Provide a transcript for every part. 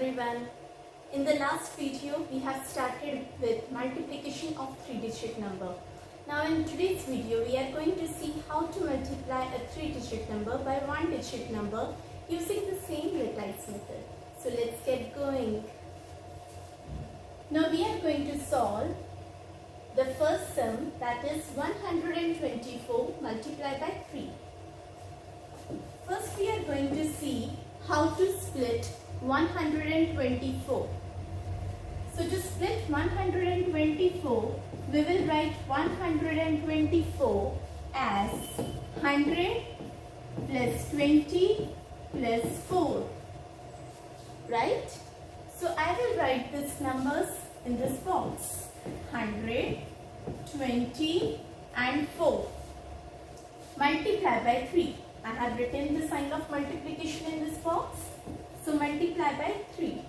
everyone. In the last video we have started with multiplication of 3-digit number. Now in today's video we are going to see how to multiply a 3-digit number by 1-digit number using the same Retiles method. So let's get going. Now we are going to solve the first sum, that is 124 multiplied by 3. First we are going to see how to split 124. So to split 124, we will write 124 as 100 plus 20 plus 4. Right? So I will write these numbers in this box. 100, 20 and 4. Multiply by 3. I have written the sign of multiplication in this box. So multiply by 3.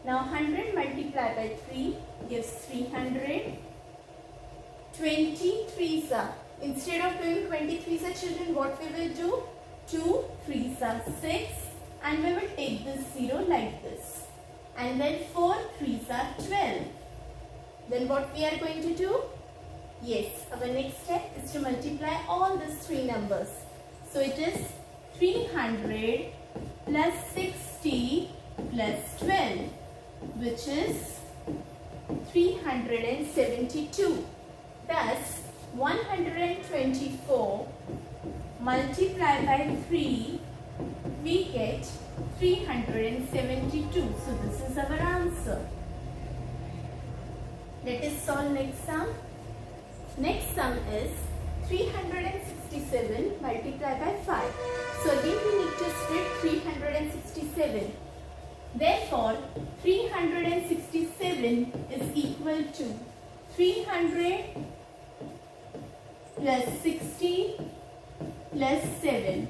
Now 100 multiplied by 3 gives 300. 20 3s are. Instead of doing 20 3s are, children, what we will do? 2 3s are 6 and we will take this 0 like this. And then 4 3s are 12. Then what we are going to do? Yes, our next step is to multiply all these three numbers. So it is 300 plus 60 plus 12, which is 372. Thus 124 multiplied by 3, we get 372. So this is our answer. Let us solve next sum. Next sum is 367 multiplied by 5. So again we need to split 367. Therefore 367 is equal to 300 plus 60 plus 7.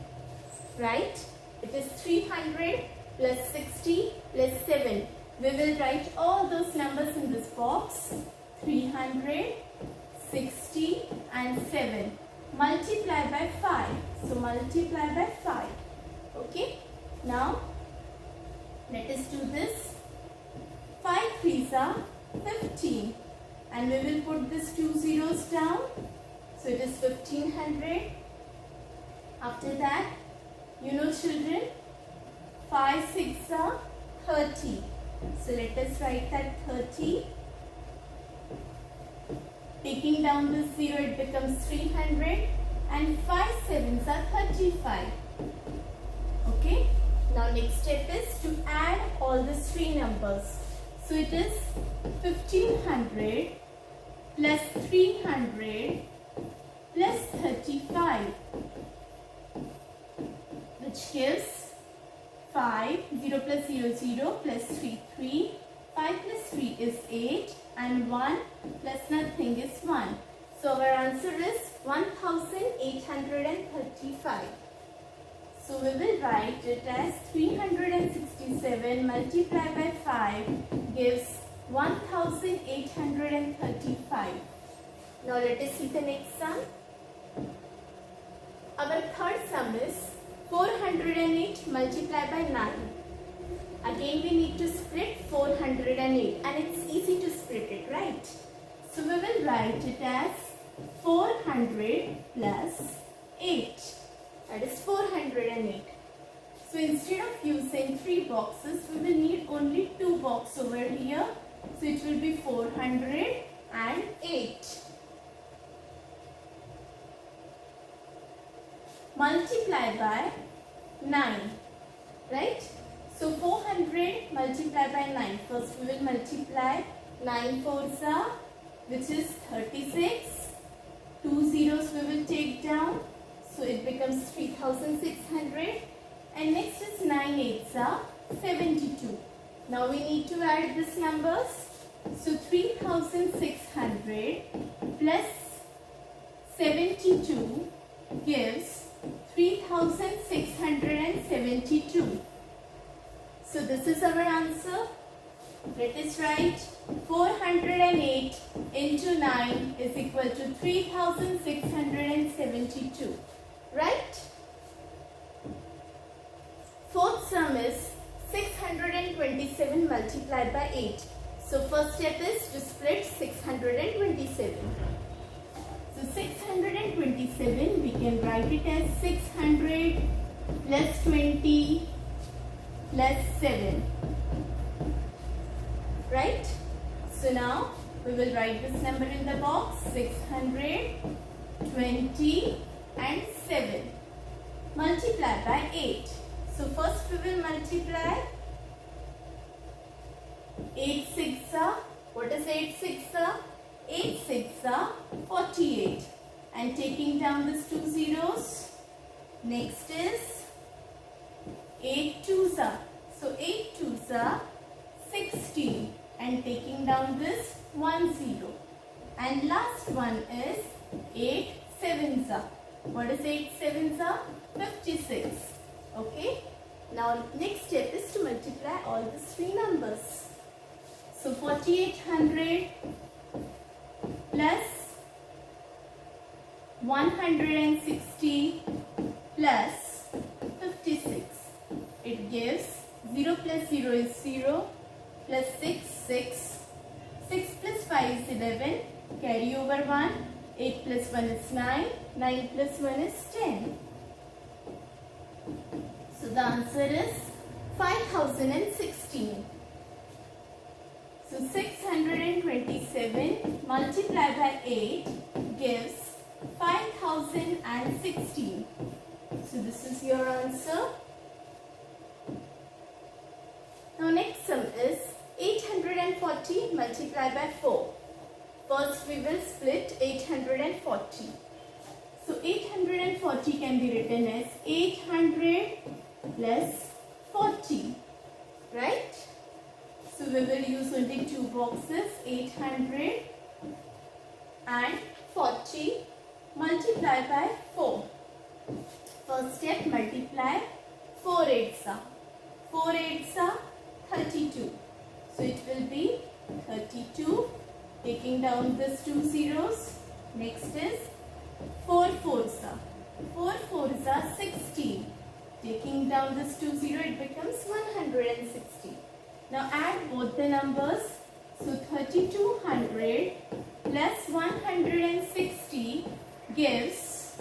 Right? It is 300 plus 60 plus 7. We will write all those numbers in this box. 300, 60 and 7. Multiply by 5. So multiply by 5. Okay. Now let us do this. 5 3s are 15. And we will put these 2 zeros down. So it is 1500. After that, you know, children, 5 6 are 30. So let us write that 30. Taking down this 0, it becomes 300. And 5 7s are 35. Okay. Now next step is to add all these three numbers. So it is 1500 plus 300 plus 35, which gives 5, 0 plus 0, 0 plus 3, 3. 5 plus 3 is 8 and 1 plus nothing is 1. So our answer is 1835. So we will write it as 367 multiplied by 5 gives 1835. Now let us see the next sum. Our third sum is 408 multiplied by 9. Again we need to split 408 and it's easy to split it, right? So we will write it as 400 plus 8. That is 408. So instead of using 3 boxes, we will need only 2 boxes over here. So it will be 408. Multiply by 9. Right? So 400 multiplied by 9. First we will multiply 9 fours are, which is 36. 2 zeros we will take down. So it becomes 3600. And next is 9 eights are 72. Now we need to add these numbers. So 3600 plus 72 gives 3672. So this is our answer. Let us write 408 into 9 is equal to 3672. Right? Fourth sum is 627 627 multiplied by 8. So first step is to split 627. So 627 we can write it as 600 plus 20 plus 7. Right? So now we will write this number in the box. 600, 20 and 7 multiplied by 8. So first we will multiply 8 6s. What is 8 6s? 8 6s 48. And taking down these 2 zeros. Next is 8 2s. So 8 2s 16. And taking down this 1 0. And last one is 8 7s. What is 8 7s? 56. Okay. Now next step is to multiply all these three numbers. So 4800 plus 160 plus 56. It gives 0 plus 0 is 0 plus 6 6. 6 plus 5 is 11. Carry over 1. 8 plus 1 is 9. 9 plus 1 is 10. So the answer is 5016. So 627 multiplied by 8 gives 5016. So this is your answer. Now next sum is 840 multiplied by 4. First we will split 840. So 840 can be written as 800 plus 40. Right? So we will use only two boxes, 800 and 40 multiplied by 4. First step, multiply 4 8s. 4 8s 32. So it will be 32. Taking down these 2 zeros. Next is 4 4s. 4 4s 16. Taking down this 2 0, it becomes 160. Now add both the numbers. So 3200 plus 160 gives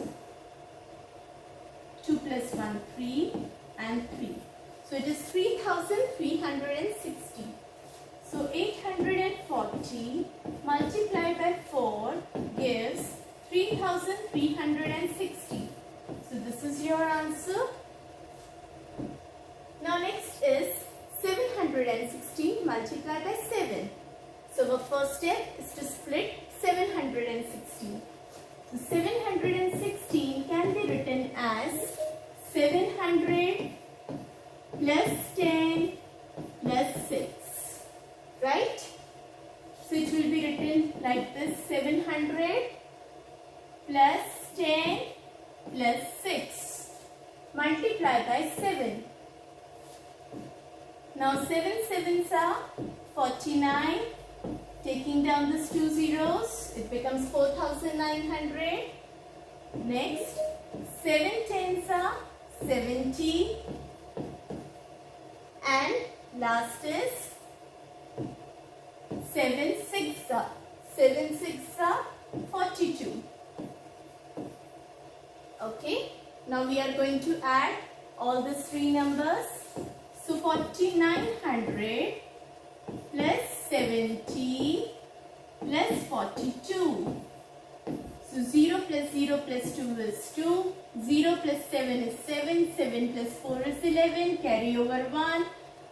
2 plus 1 3 and 3. So it is 3360. So 840 multiplied by 4 gives 3360. So this is your answer. Now next is 716 multiplied by 7. So our first step is to split 716. So 716 can be written as 700 plus 10 plus 6. Right? So it will be written like this: 700 plus 10 plus 6 multiplied by 7. Now 7 7s are 49. Taking down these 2 zeros, it becomes 4900. Next, 7 10s are 70. And last is 7 6s are 42. Okay. Now we are going to add all these three numbers. So 4900 plus 70 plus 42. So 0 plus 0 plus 2 is 2. 0 plus 7 is 7. 7 plus 4 is 11. Carry over 1.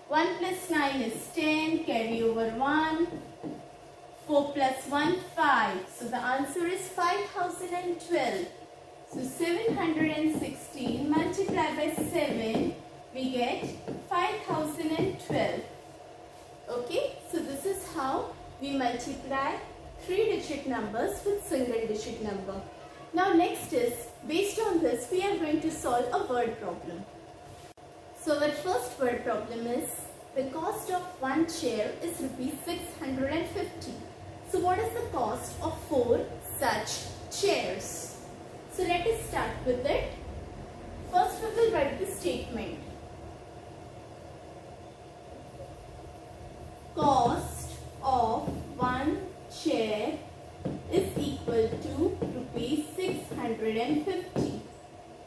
1 plus 9 is 10. Carry over 1. 4 plus 1, 5. So the answer is 5012. So 716 multiplied by 7, we get 5012. Okay, so this is how we multiply 3-digit numbers with single-digit number. Now next is, based on this, we are going to solve a word problem. So our first word problem is, the cost of one chair is rupees 650. So what is the cost of 4 such chairs? So let us start with it. First we will write the statement. cost of one chair is equal to rupees 650.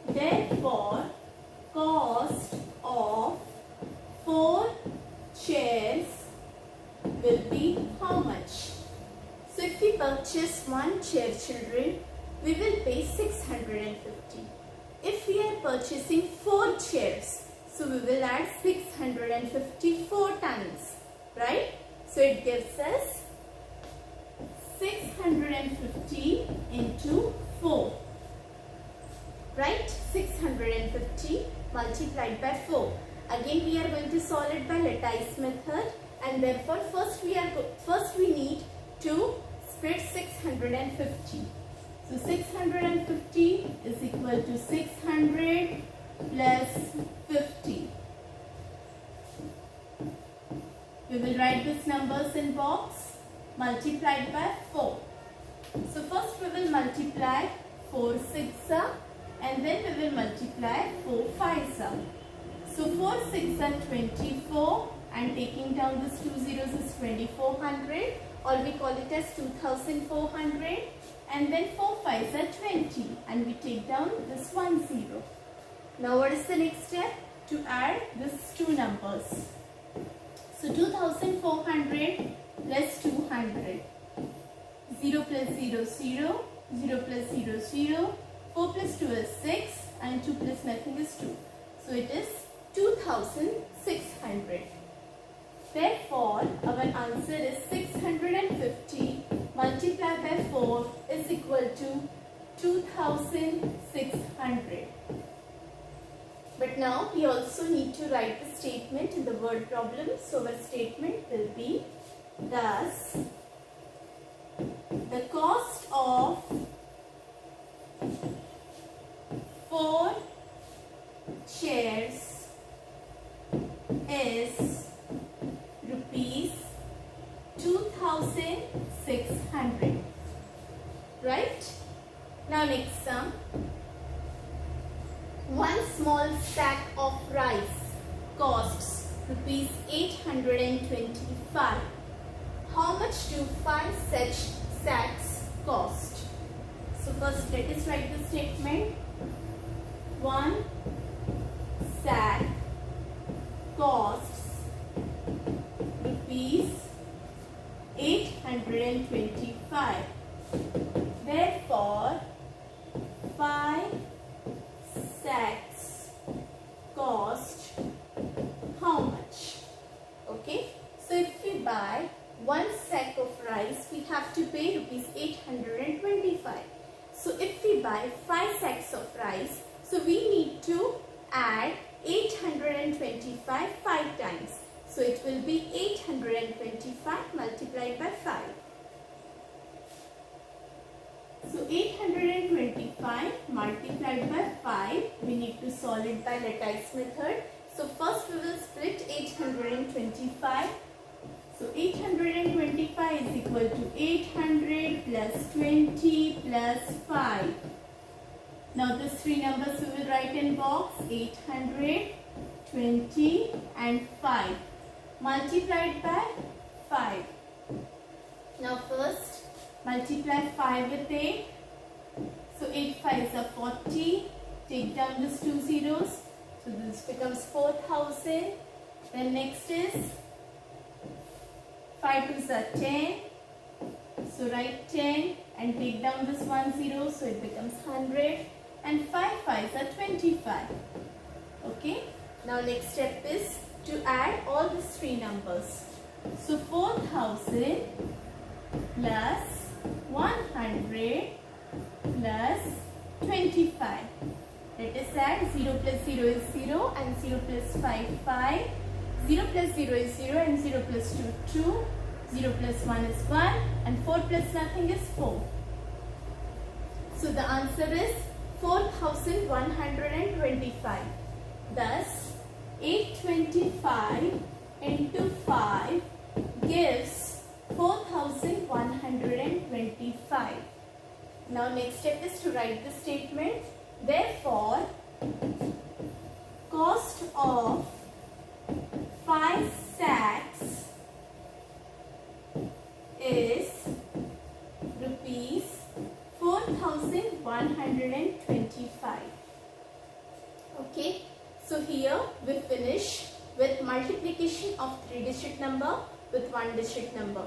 Therefore, cost of 4 chairs will be how much? So if we purchase one chair, children, we will pay 650. If we are purchasing 4 chairs, so we will add 654 times, right? So it gives us 650 into 4, right? 650 multiplied by 4. Again we are going to solve it by lattice method, and therefore first we need to split 650. So 650 is equal to 600 plus 50. We will write these numbers in box multiplied by 4. So first we will multiply 4 6s and then we will multiply 4 5s. So 4 6 are 24 and taking down these 2 zeros is 2400, or we call it as 2400, and then 4 5s are 20 and we take down this 1 0. Now what is the next step? To add these two numbers. So 2400 plus 200. 0 plus 0 0, 0 plus 0 0, 4 plus 2 is 6 and 2 plus nothing is 2. So it is 2600. Therefore, our answer is 650 multiplied by 4 is equal to 2600. But now we also need to write the statement in the word problem. So our statement will be, thus the cost of 4 chairs is rupees 2600. Right? Now next sum. One small sack of rice costs rupees 825. How much do 5 such sacks cost? So first let us write the statement. One sack costs rupees 825. Therefore, 5 sacks cost how much? Okay, so if we buy 1 sack of rice, we have to pay rupees 825. So if we buy 5 sacks of rice, so we need to add 825 5 times. So it will be 825 multiplied by 5. So 825 multiplied by 5, we need to solve it by lattice method. So first we will split 825. So 825 is equal to 800 plus 20 plus 5. Now these three numbers we will write in box. 800, 20 and 5 multiplied by 5. Now first multiply 5 with 8. So 8 5s are 40. Take down these 2 zeros. So this becomes 4000. Then next is 5 2s are 10. So write 10 and take down this 1 0. So it becomes 100. And 5 5s are 25. Okay. Now next step is to add all these three numbers. So 4000 plus 100 plus 25. Let us add 0 plus 0 is 0 and 0 plus 5 5. 0 plus 0 is 0 and 0 plus 2 2. 0 plus 1 is 1 and 4 plus nothing is 4. So the answer is 4125. Thus 825 into 5 gives 4125. Now next step is to write the statement. Therefore, cost of 5 sacks 125. Okay, so here we finish with multiplication of 3-digit number with 1-digit number,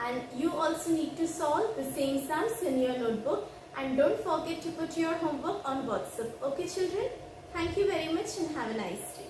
and you also need to solve the same sums in your notebook, and don't forget to put your homework on WhatsApp. Okay children, thank you very much and have a nice day.